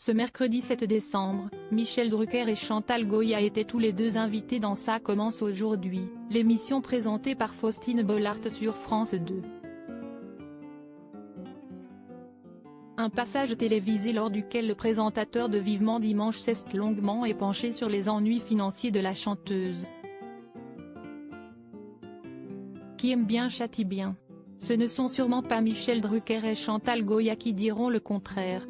Ce mercredi 7 décembre, Michel Drucker et Chantal Goya étaient tous les deux invités dans Ça commence aujourd'hui, l'émission présentée par Faustine Bollaert sur France 2. Un passage télévisé lors duquel le présentateur de Vivement Dimanche s'est longuement épanché sur les ennuis financiers de la chanteuse. Qui aime bien châtie bien. Ce ne sont sûrement pas Michel Drucker et Chantal Goya qui diront le contraire.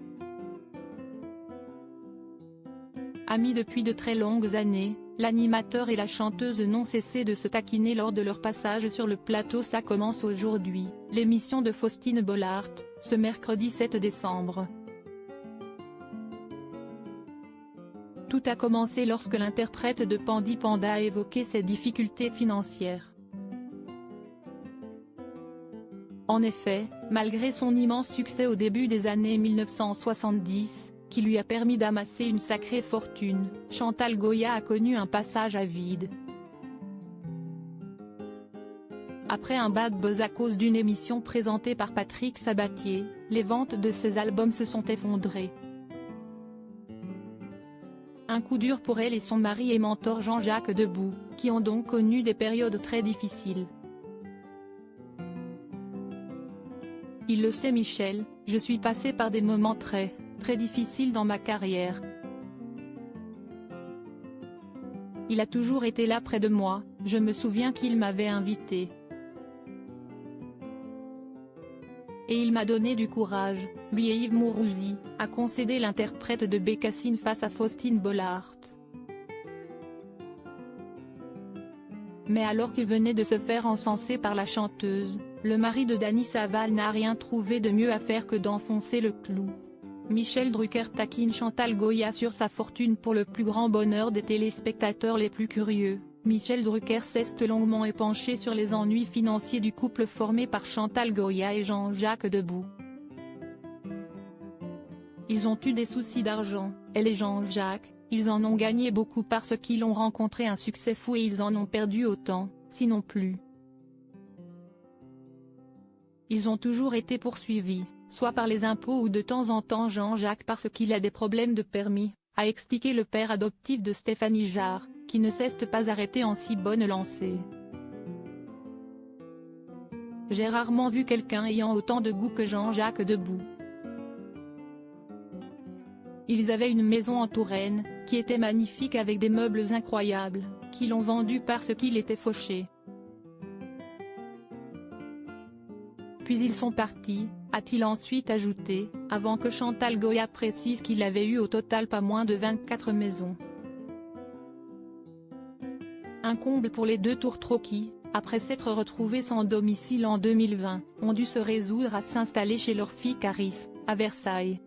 Amis depuis de très longues années, l'animateur et la chanteuse n'ont cessé de se taquiner lors de leur passage sur le plateau Ça commence aujourd'hui, l'émission de Faustine Bollaert, ce mercredi 7 décembre. Tout a commencé lorsque l'interprète de Pandi Panda a évoqué ses difficultés financières. En effet, malgré son immense succès au début des années 1970, qui lui a permis d'amasser une sacrée fortune, Chantal Goya a connu un passage à vide. Après un bad buzz à cause d'une émission présentée par Patrick Sabatier, les ventes de ses albums se sont effondrées. Un coup dur pour elle et son mari et mentor Jean-Jacques Debout, qui ont donc connu des périodes très difficiles. Il le sait Michel, je suis passé par des moments très difficile dans ma carrière. Il a toujours été là près de moi, je me souviens qu'il m'avait invité. Et il m'a donné du courage, lui et Yves Mourouzi, a concédé l'interprète de Bécassine face à Faustine Bollaert. Mais alors qu'il venait de se faire encenser par la chanteuse, le mari de Dany Saval n'a rien trouvé de mieux à faire que d'enfoncer le clou. Michel Drucker taquine Chantal Goya sur sa fortune pour le plus grand bonheur des téléspectateurs les plus curieux. Michel Drucker s'est longuement épanché sur les ennuis financiers du couple formé par Chantal Goya et Jean-Jacques Debout. Ils ont eu des soucis d'argent, elle et Jean-Jacques, ils en ont gagné beaucoup parce qu'ils ont rencontré un succès fou et ils en ont perdu autant, sinon plus. Ils ont toujours été poursuivis, soit par les impôts ou de temps en temps Jean-Jacques parce qu'il a des problèmes de permis, a expliqué le père adoptif de Stéphanie Jarre, qui ne s'est pas arrêté en si bonne lancée. J'ai rarement vu quelqu'un ayant autant de goût que Jean-Jacques Debout. Ils avaient une maison en Touraine, qui était magnifique avec des meubles incroyables, qui l'ont vendue parce qu'il était fauché. Puis ils sont partis, a-t-il ensuite ajouté, avant que Chantal Goya précise qu'il avait eu au total pas moins de 24 maisons. Un comble pour les deux tourtereaux qui, après s'être retrouvés sans domicile en 2020, ont dû se résoudre à s'installer chez leur fille Caris, à Versailles.